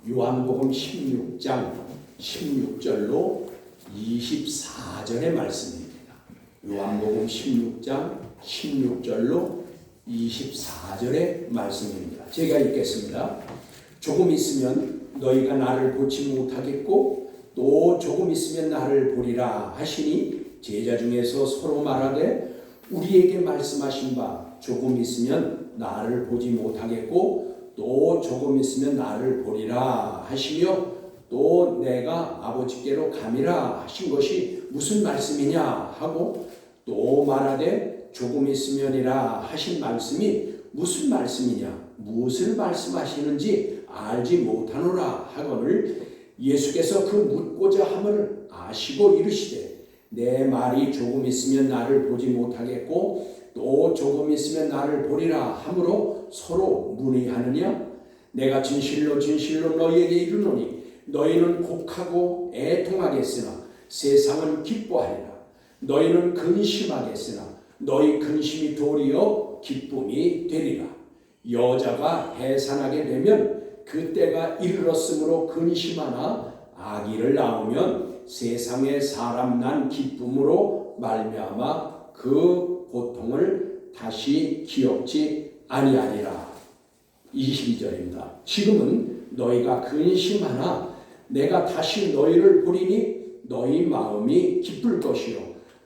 요한복음 16장 16절로 24절의 말씀입니다. 요한복음 16장 16절로 24절의 말씀입니다. 제가 읽겠습니다. 조금 있으면 너희가 나를 보지 못하겠고 또 조금 있으면 나를 보리라 하시니 제자 중에서 서로 말하되 우리에게 말씀하신 바 조금 있으면 나를 보지 못하겠고 또 조금 있으면 나를 보리라 하시며 또 내가 아버지께로 감이라 하신 것이 무슨 말씀이냐 하고 또 말하되 조금 있으면이라 하신 말씀이 무슨 말씀이냐 무엇을 말씀하시는지 알지 못하노라 하거늘 예수께서 그 묻고자 함을 아시고 이르시되 내 말이 조금 있으면 나를 보지 못하겠고 또 조금 있으면 나를 보리라 하므로 서로 문의하느냐 내가 진실로 진실로 너희에게 이르노니 너희는 곡하고 애통하겠으나 세상은 기뻐하리라 너희는 근심하겠으나 너희 근심이 도리어 기쁨이 되리라 여자가 해산하게 되면 그때가 이르렀으므로 근심하나 아기를 낳으면 세상에 사람 난 기쁨으로 말미암아 그 고통을 다시 기억지 아니하리라. 22절입니다. 지금은 너희가 근심하나 내가 다시 너희를 보리니 너희 마음이 기쁠 것이요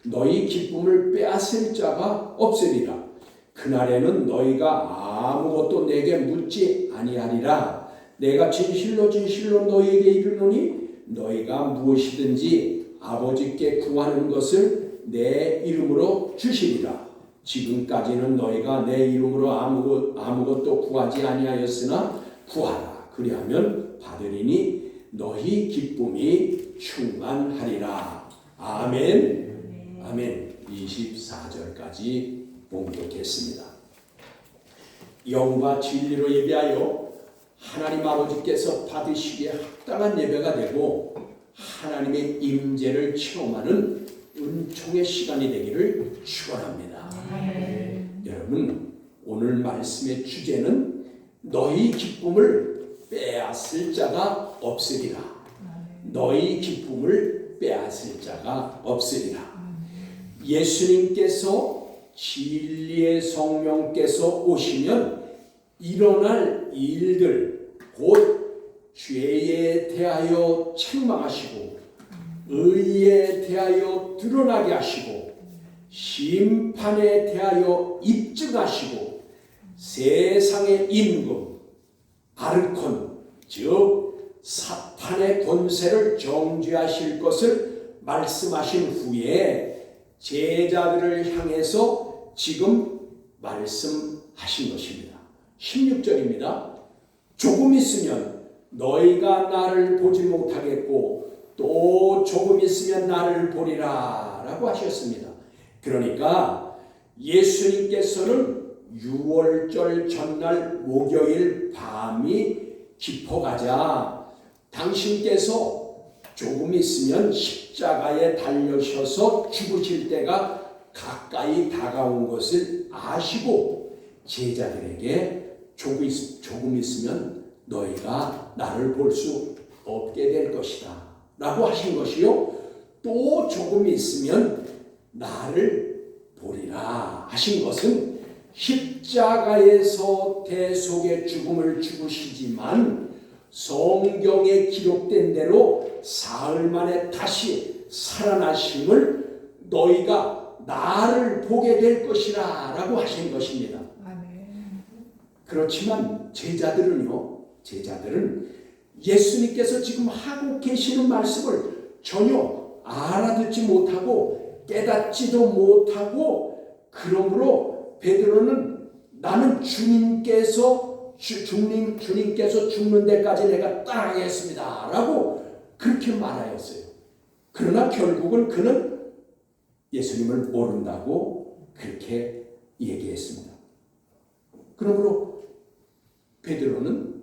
너희 기쁨을 빼앗을 자가 없으리라. 그날에는 너희가 아무것도 내게 묻지 아니하리라. 내가 진실로 진실로 너희에게 이르노니 너희가 무엇이든지 아버지께 구하는 것을 내 이름으로 주시리라. 지금까지는 너희가 내 이름으로 아무것도 구하지 아니하였으나 구하라. 그리하면 받으리니 너희 기쁨이 충만하리라. 아멘. 아멘. 24절까지 봉독했습니다. 영과 진리로 예배하여 하나님 아버지께서 받으시기에 합당한 예배가 되고 하나님의 임재를 체험하는 은총의 시간이 되기를 축원합니다. 여러분 오늘 말씀의 주제는 너희 기쁨을 빼앗을 자가 없으리라. 너희 기쁨을 빼앗을 자가 없으리라. 예수님께서 진리의 성령께서 오시면 일어날 일들 곧 죄에 대하여 책망하시고 의에 대하여 드러나게 하시고 심판에 대하여 입증하시고 세상의 임금 아르콘 즉 사탄의 권세를 정죄하실 것을 말씀하신 후에 제자들을 향해서 지금 말씀하신 것입니다. 16절입니다. 조금 있으면 너희가 나를 보지 못하겠고 또 조금 있으면 나를 보리라 라고 하셨습니다. 그러니까 예수님께서는 6월절 전날 목요일 밤이 깊어가자 당신께서 조금 있으면 십자가에 달려셔서 죽으실 때가 가까이 다가온 것을 아시고 제자들에게 조금 있으면 너희가 나를 볼 수 없게 될 것이다 라고 하신 것이요 또 조금 있으면 나를 보리라 하신 것은 십자가에서 대속의 죽음을 죽으시지만 성경에 기록된 대로 사흘 만에 다시 살아나심을 너희가 나를 보게 될 것이라 라고 하신 것입니다. 그렇지만 제자들은 예수님께서 지금 하고 계시는 말씀을 전혀 알아듣지 못하고 깨닫지도 못하고 그러므로 베드로는 나는 주님께서 죽는 데까지 내가 따라가겠습니다 라고 그렇게 말하였어요. 그러나 결국은 그는 예수님을 모른다고 그렇게 얘기했습니다. 그러므로 베드로는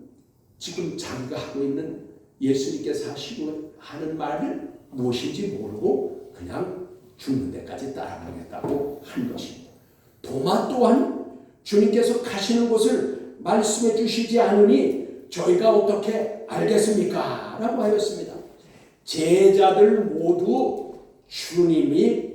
지금 자기가 하고 있는 예수님께서 하시고 하는 말을 무엇인지 모르고 그냥 죽는 데까지 따라가겠다고 한 것입니다. 도마 또한 주님께서 가시는 곳을 말씀해 주시지 않으니 저희가 어떻게 알겠습니까? 라고 하였습니다. 제자들 모두 주님이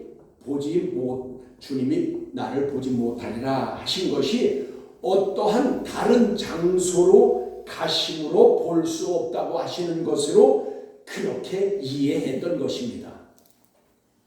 나를 보지 못하리라 하신 것이 어떠한 다른 장소로 가심으로 볼 수 없다고 하시는 것으로 그렇게 이해했던 것입니다.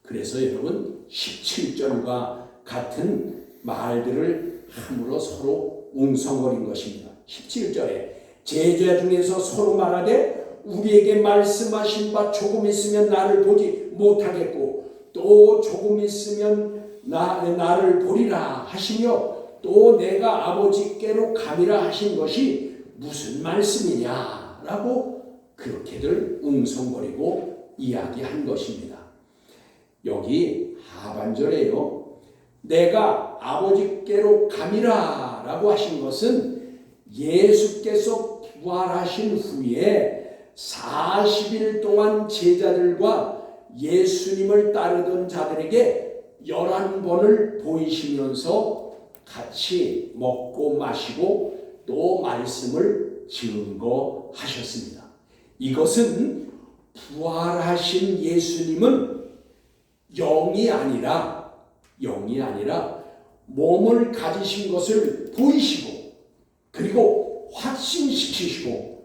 그래서 여러분 17절과 같은 말들을 함으로 서로 웅성거린 것입니다. 17절에 제자 중에서 서로 말하되 우리에게 말씀하신 바 조금 있으면 나를 보지 못하겠고 또 조금 있으면 나를 보리라 하시며 또 내가 아버지께로 가미라 하신 것이 무슨 말씀이냐라고 그렇게들 웅성거리고 이야기한 것입니다. 여기 하반절에요. 내가 아버지께로 가미라 라고 하신 것은 예수께서 부활하신 후에 40일 동안 제자들과 예수님을 따르던 자들에게 11번을 보이시면서 같이 먹고 마시고 또 말씀을 증거하셨습니다. 이것은 부활하신 예수님은 영이 아니라 몸을 가지신 것을 보이시고 그리고 확신시키시고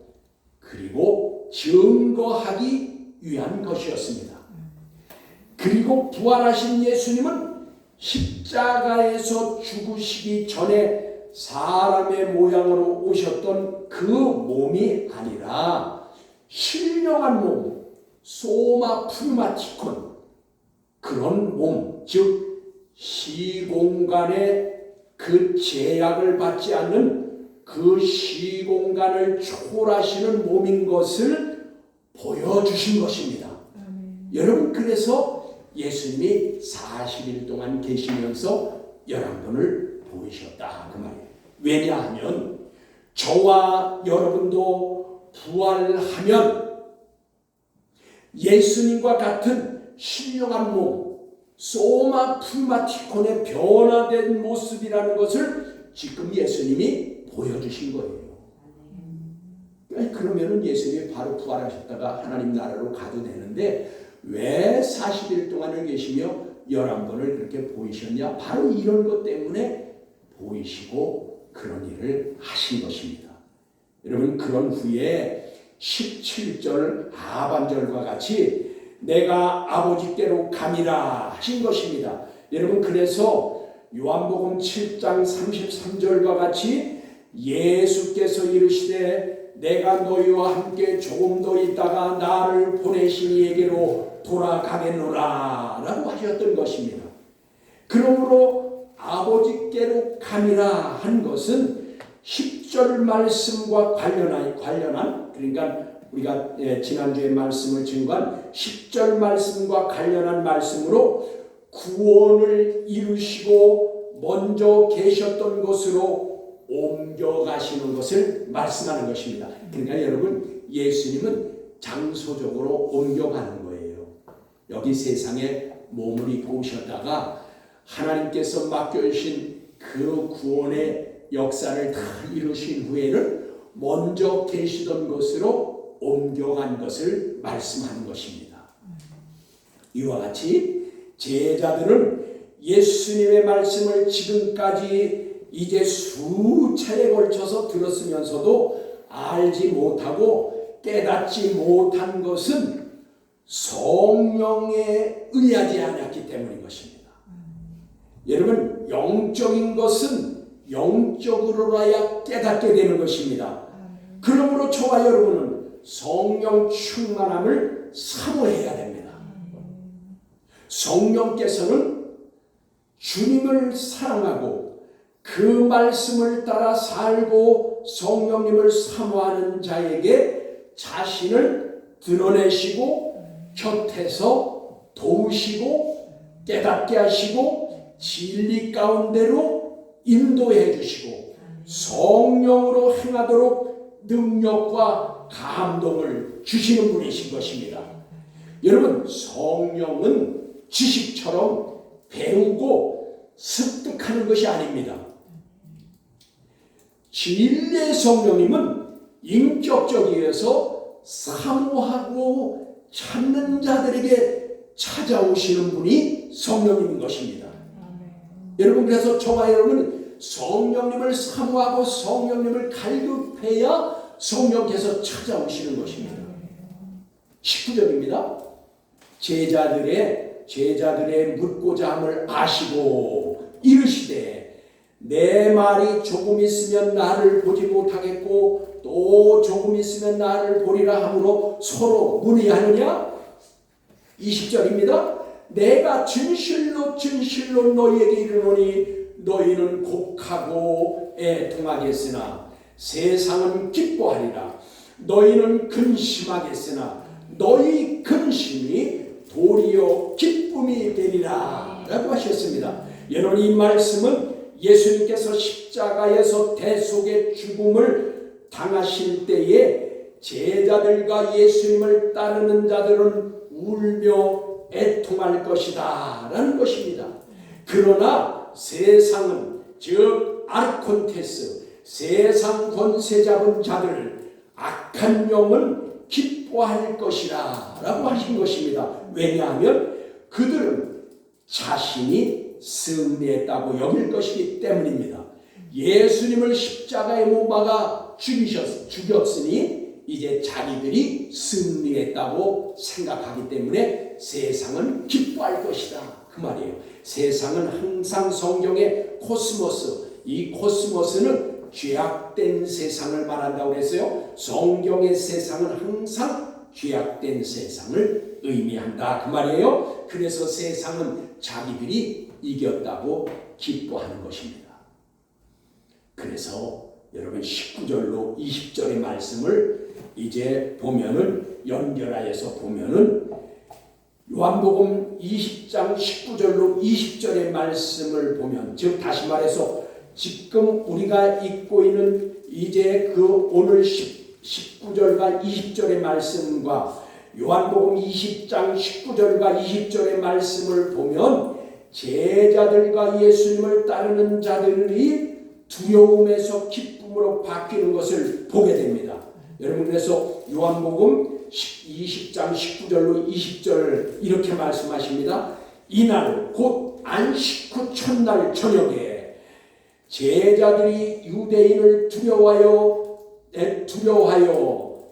그리고 증거하기 위한 것이었습니다. 그리고 부활하신 예수님은 십자가에서 죽으시기 전에 사람의 모양으로 오셨던 그 몸이 아니라 신령한 몸, 소마 푸마티콘 그런 몸, 즉 시공간의 그 제약을 받지 않는 그 시공간을 초월하시는 몸인 것을 보여주신 것입니다. 여러분 그래서 예수님이 40일 동안 계시면서 11번을 보이셨다 그 말이에요. 왜냐하면 저와 여러분도 부활하면 예수님과 같은 신령한 몸, 소마 풀마티콘의 변화된 모습이라는 것을 지금 예수님이 보여주신 거예요. 그러면 예수님이 바로 부활하셨다가 하나님 나라로 가도 되는데 왜 40일 동안을 계시며 11번을 그렇게 보이셨냐? 바로 이런 것 때문에 보이시고 그런 일을 하신 것입니다. 여러분 그런 후에 17절 하반절과 같이 내가 아버지께로 가미라 하신 것입니다. 여러분 그래서 요한복음 7장 33절과 같이 예수께서 이르시되 내가 너희와 함께 조금 더 있다가 나를 보내신 이에게로 돌아가겠노라 라고 하셨던 것입니다. 그러므로 아버지께로 가미라 한 것은 10절 말씀과 관련한 그러니까 우리가 지난주에 말씀을 증거한 10절 말씀과 관련한 말씀으로 구원을 이루시고 먼저 계셨던 곳으로 옮겨가시는 것을 말씀하는 것입니다. 그러니까 여러분 예수님은 장소적으로 옮겨가는 거예요. 여기 세상에 몸을 입고 오셨다가 하나님께서 맡겨주신 그 구원의 역사를 다 이루신 후에는 먼저 계시던 곳으로 옮겨간 것을 말씀하는 것입니다. 이와 같이 제자들은 예수님의 말씀을 지금까지 이제 수차에 걸쳐서 들었으면서도 알지 못하고 깨닫지 못한 것은 성령에 의하지 않았기 때문인 것입니다. 여러분 영적인 것은 영적으로라야 깨닫게 되는 것입니다. 그러므로 저와 여러분은 성령 충만함을 사모해야 됩니다. 성령께서는 주님을 사랑하고 그 말씀을 따라 살고 성령님을 사모하는 자에게 자신을 드러내시고 곁에서 도우시고 깨닫게 하시고 진리 가운데로 인도해 주시고 성령으로 행하도록 능력과 감동을 주시는 분이신 것입니다. 여러분 성령은 지식처럼 배우고 습득하는 것이 아닙니다. 진리의 성령님은 인격적이어서 사모하고 찾는 자들에게 찾아오시는 분이 성령님인 것입니다. 여러분, 그래서 저와 여러분 성령님을 사모하고 성령님을 갈급해야 성령께서 찾아오시는 것입니다. 19절입니다. 제자들의 묻고자 함을 아시고 이르시되 내 말이 조금 있으면 나를 보지 못하겠고 또 조금 있으면 나를 보리라 하므로 서로 문의하느냐? 20절입니다. 내가 진실로 너희에게 이르노니 너희는 곡하고 애통하겠으나 세상은 기뻐하리라. 너희는 근심하겠으나 너희 근심이 도리어 기쁨이 되리라 라고 하셨습니다. 여러분, 이 말씀은 예수님께서 십자가에서 대속의 죽음을 당하실 때에 제자들과 예수님을 따르는 자들은 울며 애통할 것이다 라는 것입니다. 그러나 세상은, 즉 아르콘테스, 세상 권세 잡은 자들, 악한 영은 기뻐할 것이라 라고 하신 것입니다. 왜냐하면 그들은 자신이 승리했다고 여길 것이기 때문입니다. 예수님을 십자가에 못 박아 죽였으니 이제 자기들이 승리했다고 생각하기 때문에 세상은 기뻐할 것이다 그 말이에요. 세상은 항상 성경의 코스모스, 이 코스모스는 죄악된 세상을 말한다고 그랬어요. 성경의 세상은 항상 죄악된 세상을 의미한다 그 말이에요. 그래서 세상은 자기들이 이겼다고 기뻐하는 것입니다. 그래서 여러분 19절로 20절의 말씀을 이제 보면은 연결하여서 보면은 요한복음 20장 19절로 20절의 말씀을 보면, 즉 다시 말해서 지금 우리가 읽고 있는 이제 그 오늘 19절과 20절의 말씀과 요한복음 20장 19절과 20절의 말씀을 보면 제자들과 예수님을 따르는 자들이 두려움에서 기쁨으로 바뀌는 것을 보게 됩니다. 여러분, 그래서 요한복음 20장 19절로 20절 이렇게 말씀하십니다. 이날 곧 안식 후 첫날 저녁에 제자들이 유대인을 두려워하여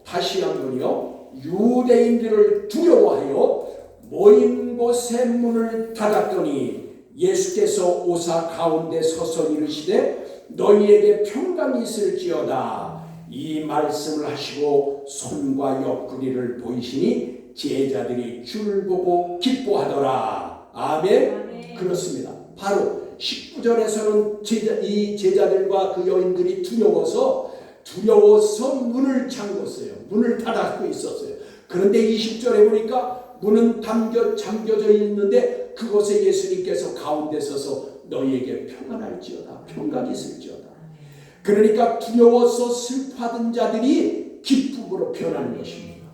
다시 한번요, 유대인들을 두려워하여 모인 곳의 문을 닫았더니 예수께서 오사 가운데 서서 이르시되 너희에게 평강이 있을지어다. 이 말씀을 하시고 손과 옆구리를 보이시니 제자들이 주를 보고 기뻐하더라. 아멘. 그렇습니다. 바로 19절에서는 이 제자들과 그 여인들이 두려워서 문을 잠궜어요. 문을 닫고 있었어요. 그런데 20절에 보니까 문은 잠겨져 있는데 그곳에 예수님께서 가운데 서서 너희에게 평안할지어다, 평강이 있을지어다. 그러니까 두려워서 슬퍼하던 자들이 기쁨으로 변하는 것입니다.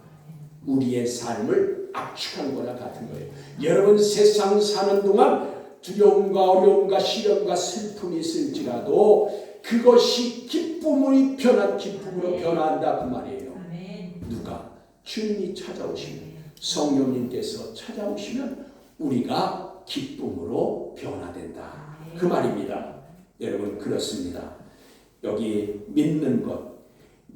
우리의 삶을 압축한 거나 같은 거예요. 여러분, 세상 사는 동안 두려움과 어려움과 시련과 슬픔이 있을지라도 그것이 기쁨으로 변화한다 그 말이에요. 누가? 주님이 찾아오시면, 성령님께서 찾아오시면 우리가 기쁨으로 변화된다 그 말입니다. 여러분, 그렇습니다. 여기 믿는 것,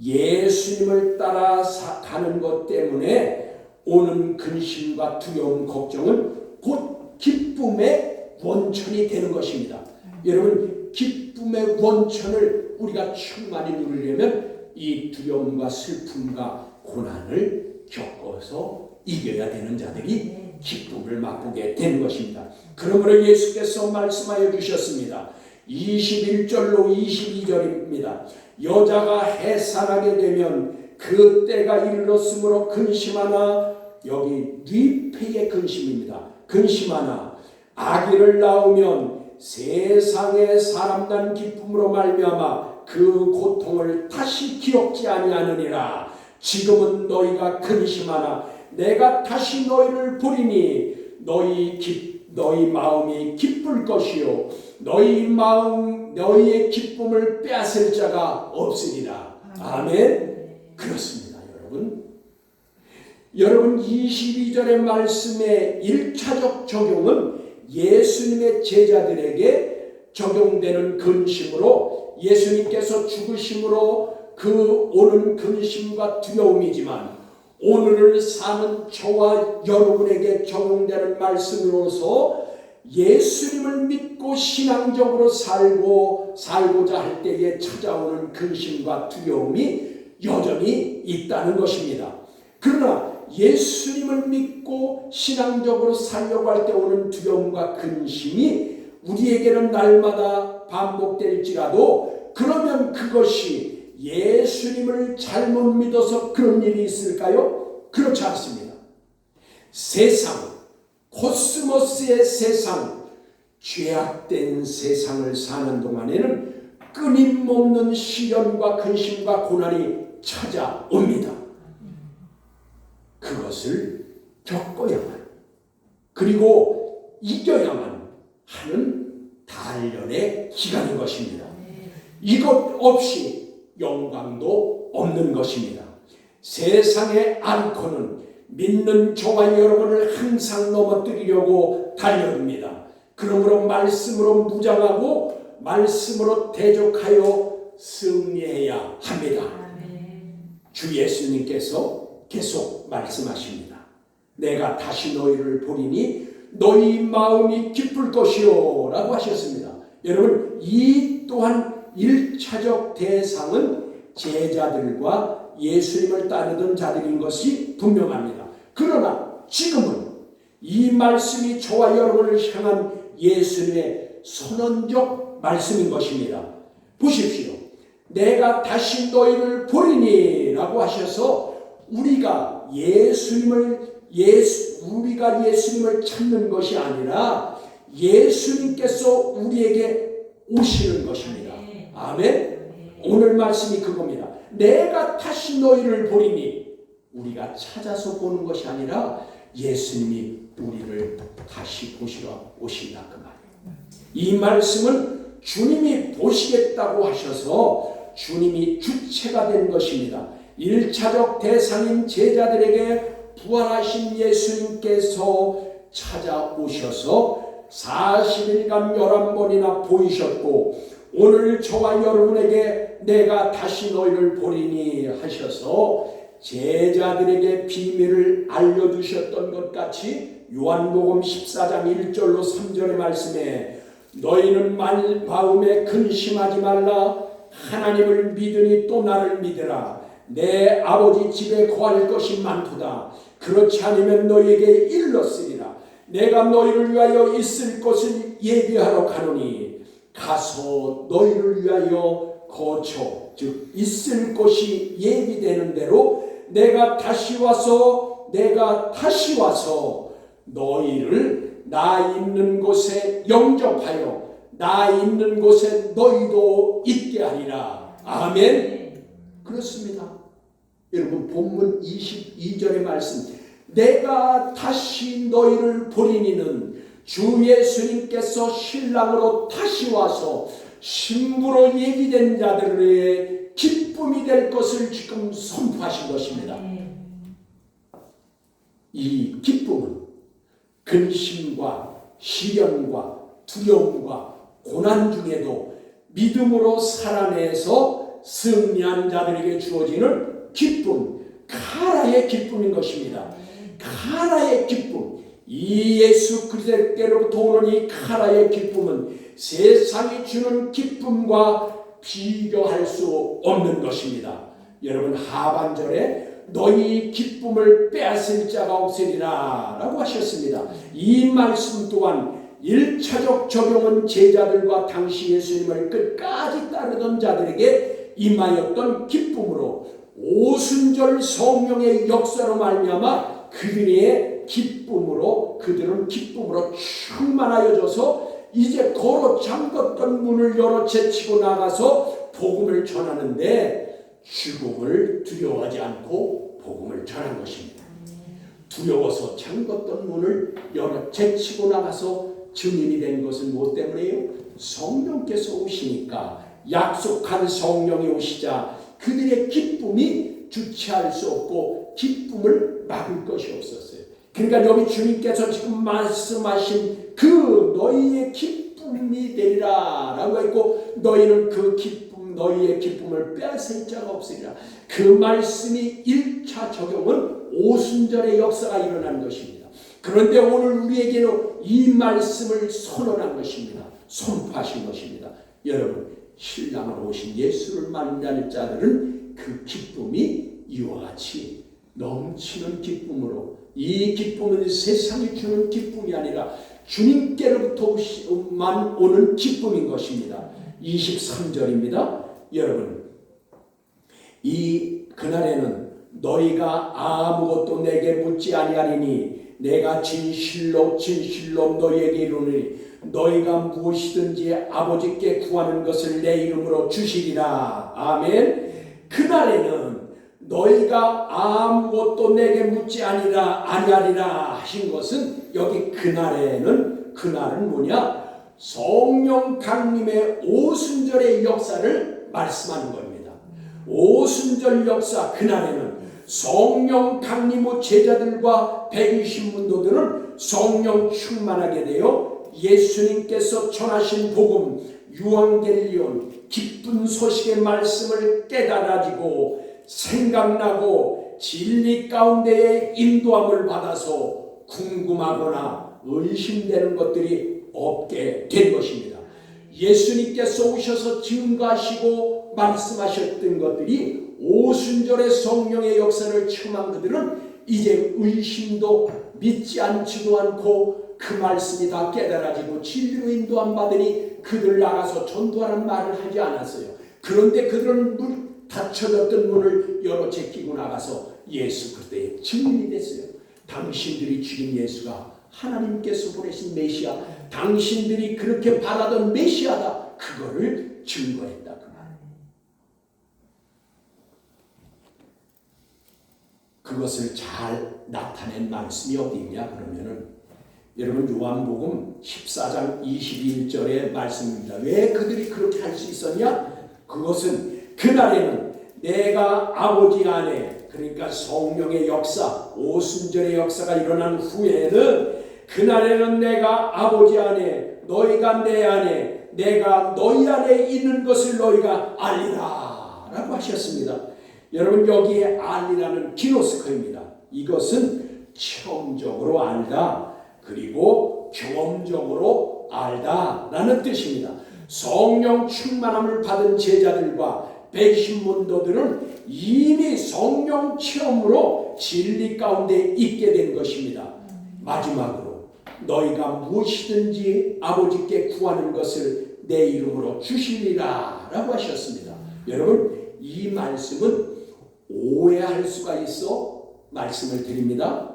예수님을 따라 가는 것 때문에 오는 근심과 두려움, 걱정은 곧 기쁨의 원천이 되는 것입니다. 여러분, 기쁨의 원천을 우리가 충만히 누리려면 이 두려움과 슬픔과 고난을 겪어서 이겨야 되는 자들이 기쁨을 맛보게 되는 것입니다. 그러므로 예수께서 말씀하여 주셨습니다. 21절로 22절입니다. 여자가 해산하게 되면 그 때가 이르렀으므로 근심하나, 여기 뉘페의 근심입니다. 근심하나 아기를 낳으면 세상의 사람 난 기쁨으로 말미암아 그 고통을 다시 기억지 아니하느니라. 지금은 너희가 근심하나 내가 다시 너희를 보리니 너희 마음이 기쁠 것이요 너희의 기쁨을 빼앗을 자가 없으리라. 아멘. 그렇습니다, 여러분. 여러분 22절의 말씀의 1차적 적용은 예수님의 제자들에게 적용되는 근심으로 예수님께서 죽으심으로 그 오는 근심과 두려움이지만 오늘을 사는 저와 여러분에게 적용되는 말씀으로서 예수님을 믿고 신앙적으로 살고자 할 때에 찾아오는 근심과 두려움이 여전히 있다는 것입니다. 그러나 예수님을 믿고 신앙적으로 살려고 할 때 오는 두려움과 근심이 우리에게는 날마다 반복될지라도 그러면 그것이 예수님을 잘못 믿어서 그런 일이 있을까요? 그렇지 않습니다. 세상, 코스모스의 세상, 죄악된 세상을 사는 동안에는 끊임없는 시련과 근심과 고난이 찾아옵니다. 그것을 겪어야만 그리고 이겨야만 하는 단련의 기간인 것입니다. 이것 없이 영광도 없는 것입니다. 세상의 앙코는 믿는 저와 여러분을 항상 넘어뜨리려고 달려듭니다. 그러므로 말씀으로 무장하고 말씀으로 대적하여 승리해야 합니다. 주 예수님께서 계속 말씀하십니다. 내가 다시 너희를 보리니 너희 마음이 기쁠 것이요 라고 하셨습니다. 여러분 이 또한 1차적 대상은 제자들과 예수님을 따르던 자들인 것이 분명합니다. 그러나 지금은 이 말씀이 저와 여러분을 향한 예수님의 선언적 말씀인 것입니다. 보십시오. 내가 다시 너희를 보리니 라고 하셔서 우리가 예수님을 찾는 것이 아니라 예수님께서 우리에게 오시는 것입니다. 아멘. 오늘 말씀이 그겁니다. 내가 다시 너희를 보리니 우리가 찾아서 보는 것이 아니라 예수님이 우리를 다시 보시러 오신다 그 말이에요. 이 말씀은 주님이 보시겠다고 하셔서 주님이 주체가 된 것입니다. 1차적 대상인 제자들에게 부활하신 예수님께서 찾아오셔서 40일간 11번이나 보이셨고 오늘 저와 여러분에게 내가 다시 너희를 보리니 하셔서 제자들에게 비밀을 알려주셨던 것 같이 요한복음 14장 1절로 3절의 말씀에 너희는 마음에 근심하지 말라 하나님을 믿으니 또 나를 믿으라 내 아버지 집에 거할 것이 많도다 그렇지 않으면 너희에게 일렀으리라 내가 너희를 위하여 있을 것을 예비하러 가노니 가서 너희를 위하여 거처 즉 있을 곳이 예비되는 대로 내가 다시 와서 너희를 나 있는 곳에 영접하여 나 있는 곳에 너희도 있게 하리라. 아멘. 그렇습니다. 여러분 본문 22절의 말씀 내가 다시 너희를 보리니는 주 예수님께서 신랑으로 다시 와서 신부로 예비된 자들의 기쁨이 될 것을 지금 선포하신 것입니다. 이 기쁨은 근심과 시련과 두려움과 고난 중에도 믿음으로 살아내서 승리한 자들에게 주어지는 기쁨, 카라의 기쁨인 것입니다. 카라의 기쁨, 이 예수 그리스도께로부터 오는 이 카라의 기쁨은 세상이 주는 기쁨과 비교할 수 없는 것입니다. 여러분 하반절에 너희 기쁨을 빼앗을 자가 없으리라 라고 하셨습니다. 이 말씀 또한 1차적 적용은 제자들과 당시 예수님을 끝까지 따르던 자들에게 임하였던 기쁨으로 오순절 성령의 역사로 말미암아 그들은 기쁨으로 충만하여져서 이제 걸어 잠갔던 문을 열어 제치고 나가서 복음을 전하는데 죽음을 두려워하지 않고 복음을 전한 것입니다. 두려워서 잠갔던 문을 열어 제치고 나가서 증인이 된 것은 무엇 때문이에요? 성령께서 오시니까 약속한 성령이 오시자 그들의 기쁨이 주체할 수 없고 기쁨을 막을 것이 없었어요. 그러니까 여기 주님께서 지금 말씀하신 그 너희의 기쁨이 되리라 라고 했고, 너희는 그 기쁨, 너희의 기쁨을 빼앗을 자가 없으리라. 그 말씀이 1차 적용은 오순절의 역사가 일어난 것입니다. 그런데 오늘 우리에게는 이 말씀을 선언한 것입니다. 선포하신 것입니다. 여러분, 신랑으로 오신 예수를 만날 자들은 그 기쁨이 이와 같이 넘치는 기쁨으로, 이 기쁨은 세상이 주는 기쁨이 아니라 주님께로부터만 오는 기쁨인 것입니다. 23절입니다. 여러분, 그날에는 너희가 아무것도 내게 묻지 아니하리니 내가 진실로 진실로 너희에게 이르노니 너희가 무엇이든지 아버지께 구하는 것을 내 이름으로 주시리라. 아멘. 그날에는 너희가 아무것도 내게 묻지 아니하리라 하신 것은, 여기 그날은 뭐냐? 성령 강림의 오순절의 역사를 말씀하는 겁니다. 오순절 역사, 그날에는 성령 강림 후 제자들과 120문도들은 성령 충만하게 되어 예수님께서 전하신 복음, 유앙겔리온, 기쁜 소식의 말씀을 깨달아지고 생각나고 진리 가운데에 인도함을 받아서 궁금하거나 의심되는 것들이 없게 된 것입니다. 예수님께서 오셔서 증거하시고 말씀하셨던 것들이 오순절의 성령의 역사를 체험한 그들은 이제 의심도 믿지 않지도 않고 그 말씀이 다 깨달아지고 진리로 인도함 받으니 그들 나가서 전도하는 말을 하지 않았어요. 그런데 그들은 닫혀졌던 문을 열어 제끼고 나가서 예수 그리스도의 증인이 됐어요. 당신들이 죽인 예수가 하나님께서 보내신 메시아, 당신들이 그렇게 바라던 메시아다, 그거를 증거했다 그 말. 그것을 잘 나타낸 말씀이 어디 있냐 그러면은, 여러분 요한복음 14장 21절의 말씀입니다. 왜 그들이 그렇게 할 수 있었냐? 그것은 그날에는 내가 아버지 안에, 그러니까 성령의 역사, 오순절의 역사가 일어난 후에는 그날에는 내가 아버지 안에, 너희가 내 안에, 내가 너희 안에 있는 것을 너희가 알리라 라고 하셨습니다. 여러분, 여기에 알리라는 기노스코입니다. 이것은 체험적으로 알다, 그리고 경험적으로 알다 라는 뜻입니다. 성령 충만함을 받은 제자들과 백신문도들은 이미 성령 체험으로 진리 가운데 있게 된 것입니다. 마지막으로 너희가 무엇이든지 아버지께 구하는 것을 내 이름으로 주시리라 라고 하셨습니다. 여러분, 이 말씀은 오해할 수가 있어 말씀을 드립니다.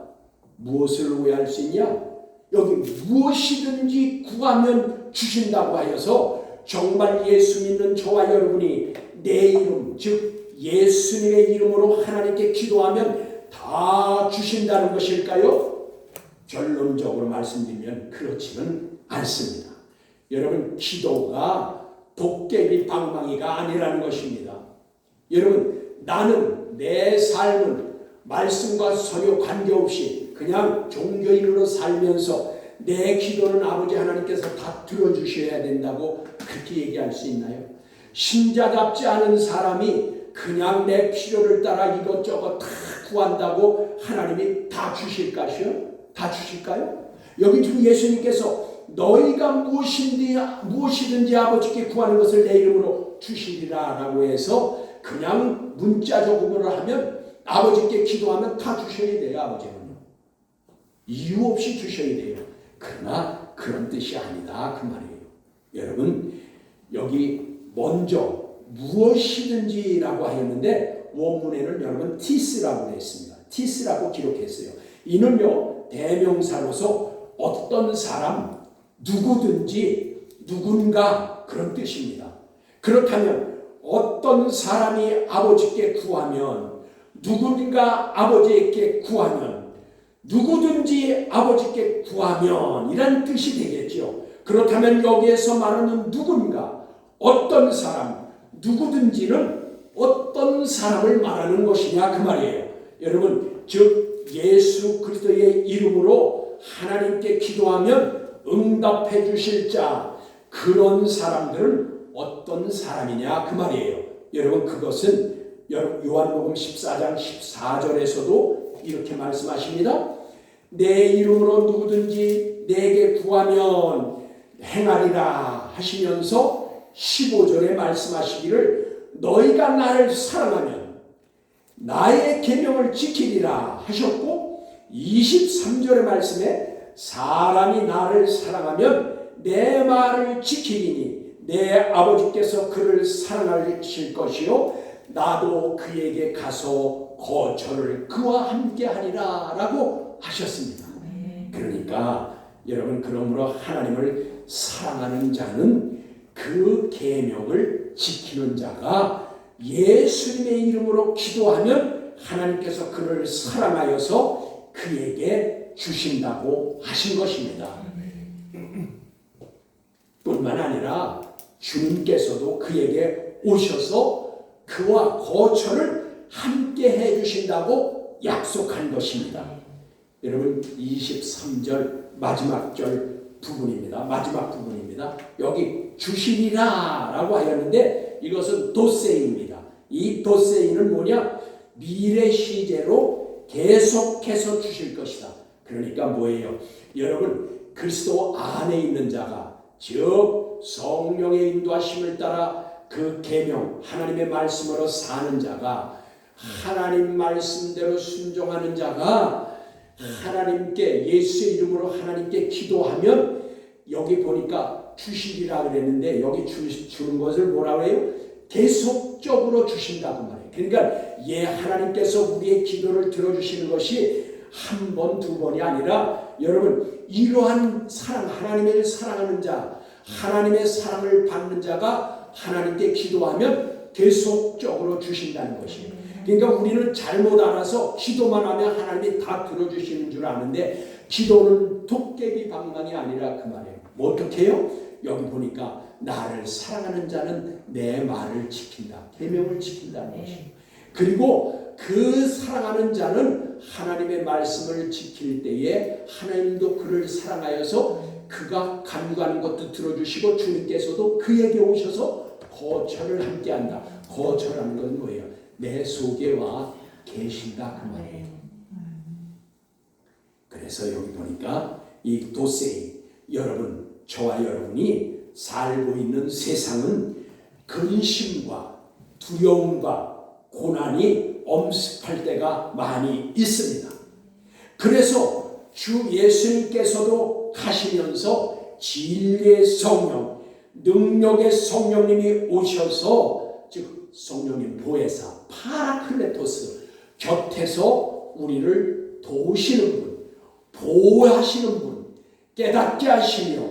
무엇을 오해할 수 있냐? 여기 무엇이든지 구하면 주신다고 하여서 정말 예수 믿는 저와 여러분이 내 이름, 즉 예수님의 이름으로 하나님께 기도하면 다 주신다는 것일까요? 결론적으로 말씀드리면 그렇지는 않습니다. 여러분, 기도가 도깨비 방망이가 아니라는 것입니다. 여러분, 나는 내 삶은 말씀과 전혀 관계없이 그냥 종교인으로 살면서 내 기도는 아버지 하나님께서 다 들어주셔야 된다고 그렇게 얘기할 수 있나요? 신자답지 않은 사람이 그냥 내 필요를 따라 이것저것 다 구한다고 하나님이 다 주실 것이요? 다 주실까요? 여기 지금 예수님께서 너희가 무엇이든지 아버지께 구하는 것을 내 이름으로 주시리라 라고 해서 그냥 문자적으로 하면, 아버지께 기도하면 다 주셔야 돼요. 아버지는요, 이유 없이 주셔야 돼요. 그러나 그런 뜻이 아니다 그 말이에요. 여러분, 여기 먼저 무엇이든지라고 하였는데 원문에는 여러분 티스라고 했습니다. 티스라고 기록했어요. 이는요, 대명사로서 어떤 사람, 누구든지, 누군가 그런 뜻입니다. 그렇다면 어떤 사람이 아버지께 구하면, 누군가 아버지께 구하면, 누구든지 아버지께 구하면 이란 뜻이 되겠죠. 그렇다면 여기에서 말하는 누군가, 어떤 사람, 누구든지는 어떤 사람을 말하는 것이냐 그 말이에요. 여러분, 즉 예수 그리스도의 이름으로 하나님께 기도하면 응답해 주실 자, 그런 사람들은 어떤 사람이냐 그 말이에요. 여러분, 그것은 요한복음 14장 14절에서도 이렇게 말씀하십니다. 내 이름으로 누구든지 내게 구하면 행하리라 하시면서 15절에 말씀하시기를 너희가 나를 사랑하면 나의 계명을 지키리라 하셨고, 23절의 말씀에 사람이 나를 사랑하면 내 말을 지키리니 내 아버지께서 그를 사랑하실 것이요 나도 그에게 가서 거처를 그와 함께 하리라 라고 하셨습니다. 그러니까 여러분, 그러므로 하나님을 사랑하는 자는 그 계명을 지키는 자가 예수님의 이름으로 기도하면 하나님께서 그를 사랑하여서 그에게 주신다고 하신 것입니다. 뿐만 아니라 주님께서도 그에게 오셔서 그와 거처를 함께 해주신다고 약속한 것입니다. 여러분, 23절 마지막 절 부분입니다. 마지막 부분입니다. 여기 주시리라 라고 하였는데 이것은 도세이입니다. 이 도세이는 뭐냐? 미래 시제로 계속해서 주실 것이다. 그러니까 뭐예요? 여러분, 그리스도 안에 있는 자가, 즉 성령의 인도하심을 따라 그 계명 하나님의 말씀으로 사는 자가, 하나님 말씀대로 순종하는 자가 하나님께 예수의 이름으로 하나님께 기도하면, 여기 보니까 주시리라 그랬는데 여기 주는 것을 뭐라고 해요? 계속적으로 주신다고 말해요. 그러니까 하나님께서 우리의 기도를 들어주시는 것이 한 번, 두 번이 아니라, 여러분, 이러한 사랑, 하나님을 사랑하는 자, 하나님의 사랑을 받는 자가 하나님께 기도하면 계속적으로 주신다는 것이에요. 그러니까 우리는 잘못 알아서 기도만 하면 하나님이 다 들어주시는 줄 아는데, 기도는 도깨비 방망이 아니라 그 말이에요. 뭐 어떻게 해요? 여기 보니까 나를 사랑하는 자는 내 말을 지킨다. 계명을 지킨다는 것이에요. 그리고 그 사랑하는 자는 하나님의 말씀을 지킬 때에 하나님도 그를 사랑하여서 그가 간구하는 것도 들어주시고 주님께서도 그에게 오셔서 거처를 함께한다. 거처라는 건 뭐예요? 내 속에 와 계신다 그 말이에요. 그래서 여기 보니까 이 도세이, 여러분, 저와 여러분이 살고 있는 세상은 근심과 두려움과 고난이 엄습할 때가 많이 있습니다. 그래서 주 예수님께서도 가시면서 진리의 성령, 능력의 성령님이 오셔서, 즉 성령님 보혜사 파라클레토스 곁에서 우리를 도우시는 분, 보호하시는 분, 깨닫게 하시며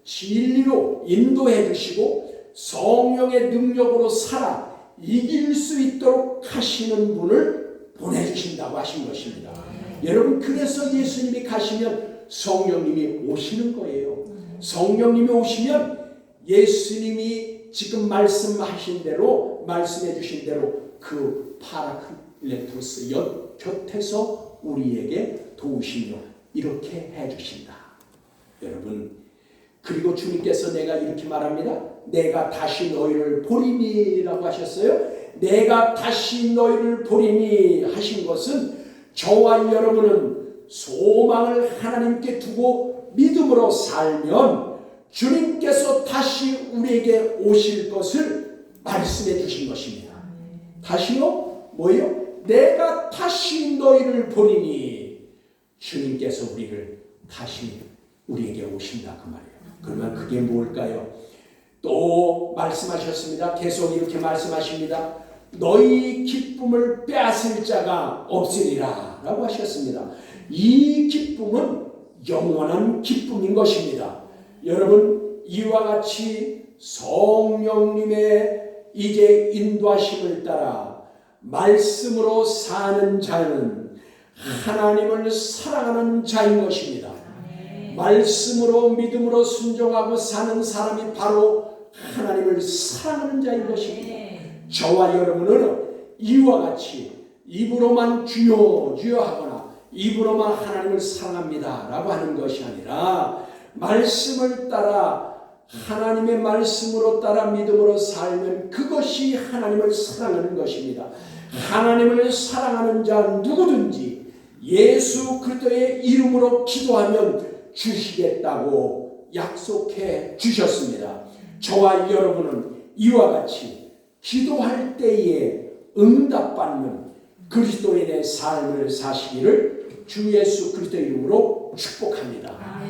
진리로 인도해 주시고 성령의 능력으로 살아 이길 수 있도록 하시는 분을 보내주신다고 하신 것입니다. 여러분, 그래서 예수님이 가시면 성령님이 오시는 거예요. 성령님이 오시면 예수님이 지금 말씀하신 대로, 말씀해 주신 대로 그 파라클레토스 곁에서 우리에게 도우시며 이렇게 해주신다. 여러분, 그리고 주님께서 내가 이렇게 말합니다. 내가 다시 너희를 보리니라고 하셨어요. 내가 다시 너희를 보리니 하신 것은 저와 여러분은 소망을 하나님께 두고 믿음으로 살면 주님께서 다시 우리에게 오실 것을 말씀해 주신 것입니다. 다시요? 뭐예요? 내가 다시 너희를 보리니, 주님께서 우리를 다시 우리에게 오신다 그 말이에요. 그러면 그게 뭘까요? 또 말씀하셨습니다. 계속 이렇게 말씀하십니다. 너희 기쁨을 빼앗을 자가 없으리라 라고 하셨습니다. 이 기쁨은 영원한 기쁨인 것입니다. 여러분, 이와 같이 성령님의 이제 인도하심을 따라 말씀으로 사는 자는 하나님을 사랑하는 자인 것입니다. 말씀으로 믿음으로 순종하고 사는 사람이 바로 하나님을 사랑하는 자인 것입니다. 저와 여러분은 이와 같이 입으로만 주여 주여 하거나 입으로만 하나님을 사랑합니다 라고 하는 것이 아니라 말씀을 따라 하나님의 말씀으로 따라 믿음으로 살면 그것이 하나님을 사랑하는 것입니다. 하나님을 사랑하는 자 누구든지 예수 그리스도의 이름으로 기도하면 주시겠다고 약속해 주셨습니다. 저와 여러분은 이와 같이 기도할 때에 응답받는 그리스도인의 삶을 사시기를 주 예수 그리스도의 이름으로 축복합니다.